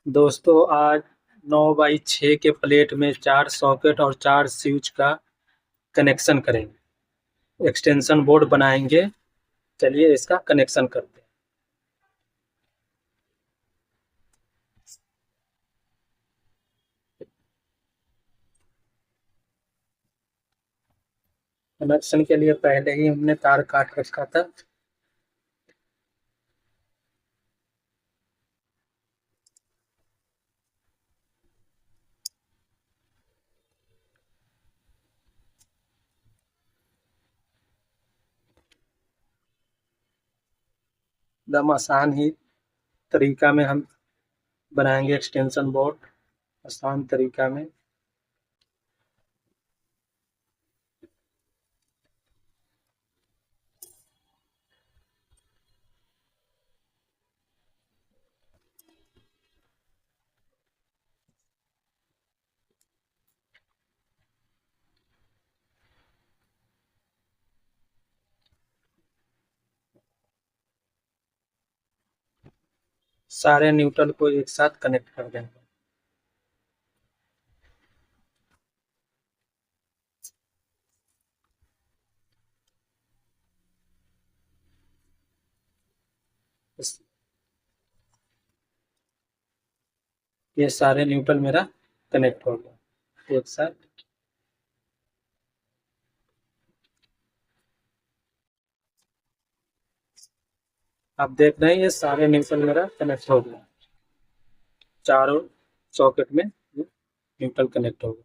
दोस्तों आज 9x6 के प्लेट में 4 सॉकेट और 4 स्विच का कनेक्शन करेंगे। एक्सटेंशन बोर्ड बनाएंगे। चलिए इसका कनेक्शन करते हैं। कनेक्शन के लिए पहले ही हमने तार काट रखा था। एकदम आसान ही तरीका में हम बनाएंगे एक्सटेंशन बोर्ड। आसान तरीका में। सारे न्यूट्रल को एक साथ कनेक्ट कर देंगे। इस- ये सारे न्यूट्रल मेरा कनेक्ट हो गया एक साथ। आप देख रहे हैं ये सारे न्यूट्रल मेरा कनेक्ट हो गया। चारों सॉकेट में न्यूट्रल कनेक्ट हो गया।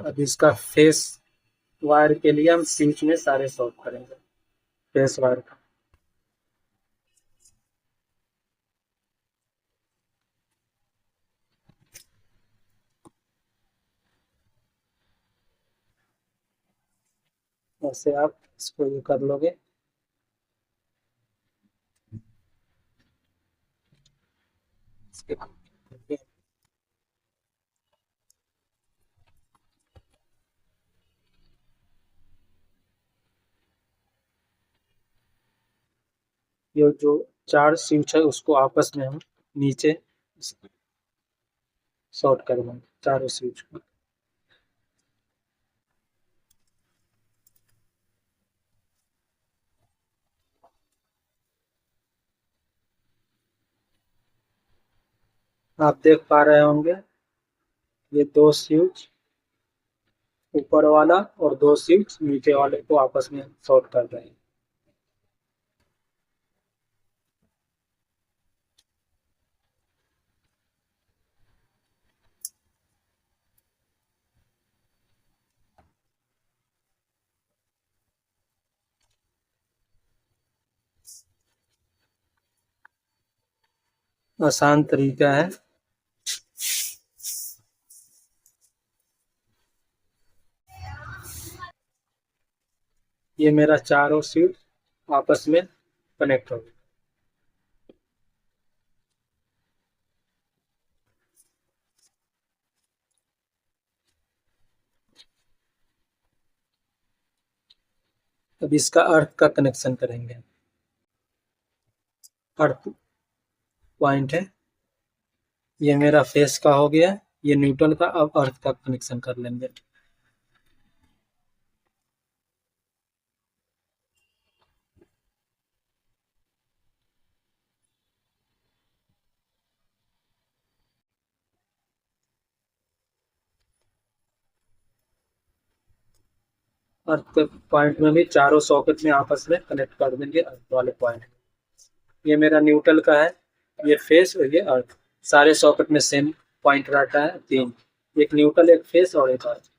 अब इसका फेस वायर के लिए हम स्विच में सारे शॉर्ट करेंगे। फेस वायर का ऐसे आप इसको ये कर लोगे। इसके ये जो 4 स्विच है उसको आपस में हम नीचे शॉर्ट कर देंगे चारों स्विच को। आप देख पा रहे होंगे ये 2 स्विच ऊपर वाला और 2 स्विच नीचे वाले को आपस में शॉर्ट कर रहे हैं। आसान तरीका है। ये मेरा चारों स्विच आपस में कनेक्ट हो गया। अब इसका अर्थ का कनेक्शन करेंगे। अर्थ पॉइंट है। ये मेरा फेस का हो गया। ये न्यूट्रल का। अब अर्थ का कनेक्शन कर लेंगे। अर्थ पॉइंट में भी चारों सॉकेट में आपस में कनेक्ट कर देंगे अर्थ वाले पॉइंट। ये मेरा न्यूट्रल का है। ये फेस और ये अर्थ। सारे सॉकेट में सेम पॉइंट रहता है 3। एक न्यूट्रल एक फेस और एक अर्थ।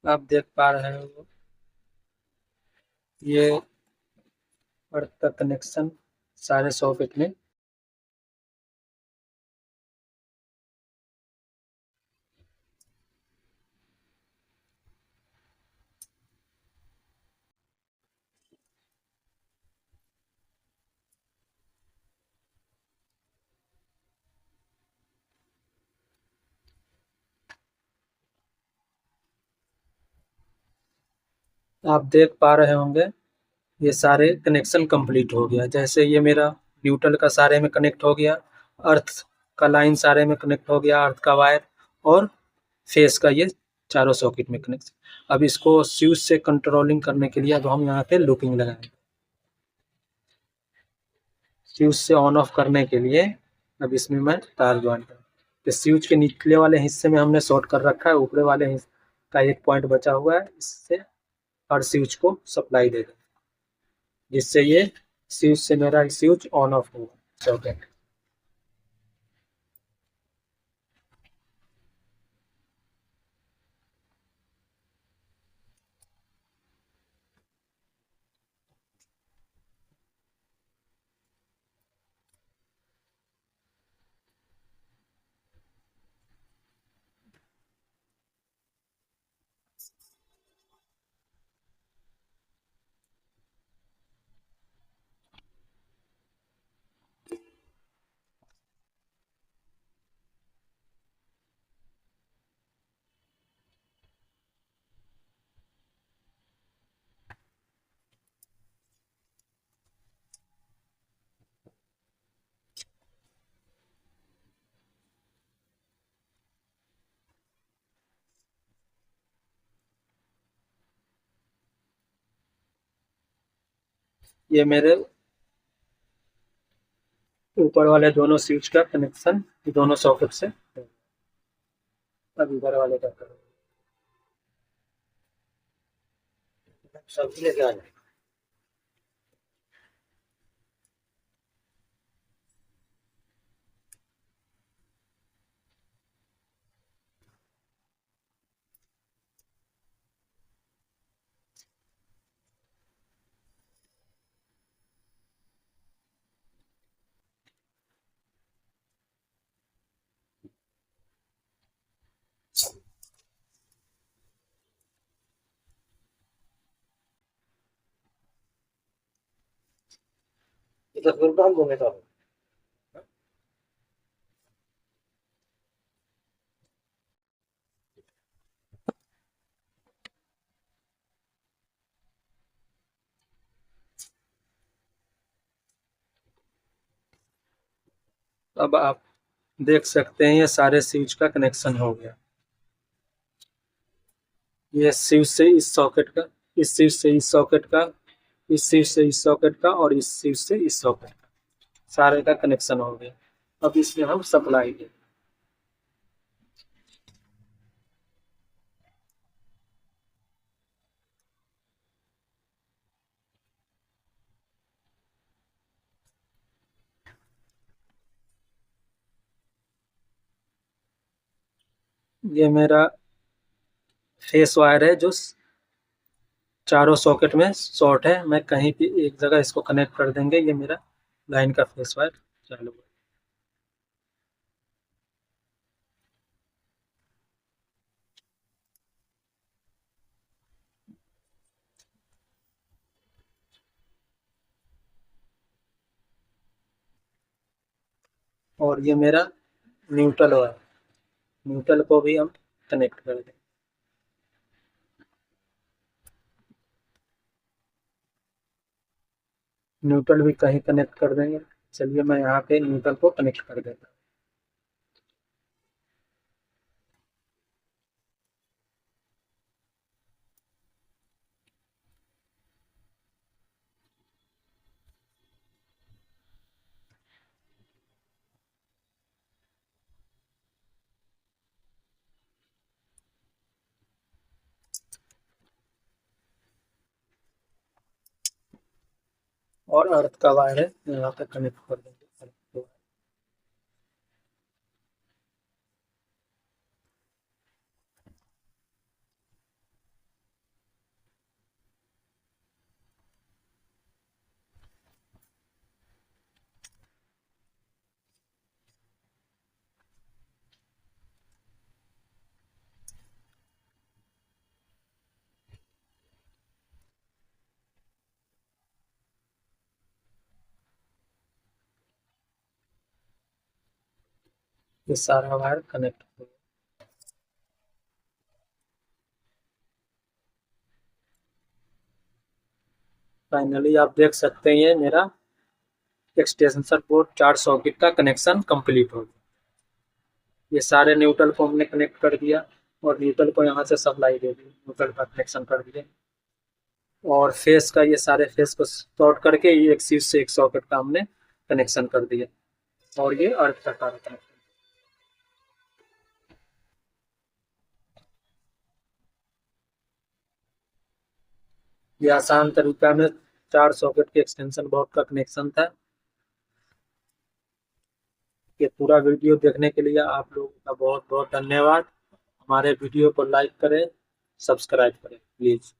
आप देख पा रहे हो ये अर्थ का कनेक्शन सारे सॉकेट में। आप देख पा रहे होंगे ये सारे कनेक्शन कंप्लीट हो गया। जैसे ये मेरा न्यूट्रल का सारे में कनेक्ट हो गया, अर्थ का लाइन सारे में कनेक्ट हो गया, अर्थ का वायर, और फेस का ये चारों सॉकेट में कनेक्शन। अब इसको स्विच से कंट्रोलिंग करने के लिए अब हम यहाँ पे लूपिंग लगाएंगे। स्विच से ऑन ऑफ करने के लिए अब इसमें मैं तार ज्वाइन करूँ। तो स्विच के निचले वाले हिस्से में हमने शॉर्ट कर रखा है, ऊपरे वाले हिस्से का एक पॉइंट बचा हुआ है, इससे हर स्विच को सप्लाई देगा, जिससे ये स्विच से मेरा स्विच ऑन ऑफ होगा सॉकेट। ये मेरे ऊपर वाले दोनों स्विच का कनेक्शन दोनों सॉकेट से है। अब इधर वाले का करो। सब लेके आ जाए। इधर फिर काम घूमे तो अब आप देख सकते हैं ये सारे स्विच का कनेक्शन हो गया। ये स्विच से इस सॉकेट का, इस स्विच से इस सॉकेट का, इस स्विच से इस सॉकेट का, और इस स्विच से इस सॉकेट का, सारे का कनेक्शन हो गया। अब इसमें हम सप्लाई दें। ये मेरा फेस वायर है जो चारों सॉकेट में शॉर्ट है। मैं कहीं भी एक जगह इसको कनेक्ट कर देंगे, ये मेरा लाइन का फेस वायर चालू है। और ये मेरा न्यूट्रल वायर, न्यूट्रल को भी हम कनेक्ट कर दें। न्यूट्रल भी कहीं कनेक्ट कर देंगे। चलिए मैं यहाँ पे न्यूट्रल को कनेक्ट कर देता हूँ। और अर्थ का वायर है, यहाँ पे कनेक्ट कर देंगे। ये सारा वायर कनेक्ट हो गया। फाइनली आप देख सकते हैं ये मेरा एक्सटेंशन पोर्ट 4 सॉकेट का कनेक्शन कंप्लीट हो गया। ये सारे न्यूट्रल को हमने कनेक्ट कर दिया और न्यूट्रल को यहाँ से सप्लाई दे दी, न्यूट्रल का कनेक्शन कर दिया। और फेस का ये सारे फेस को शॉर्ट करके ये एक स्विच से एक सॉकेट का हमने कनेक्शन कर दिया और ये अर्थ का सारा कनेक्शन। ये आसान तरीका में 4 सॉकेट के एक्सटेंशन बोर्ड का कनेक्शन था। ये पूरा वीडियो देखने के लिए आप लोगों का बहुत बहुत धन्यवाद। हमारे वीडियो को लाइक करें, सब्सक्राइब करें प्लीज।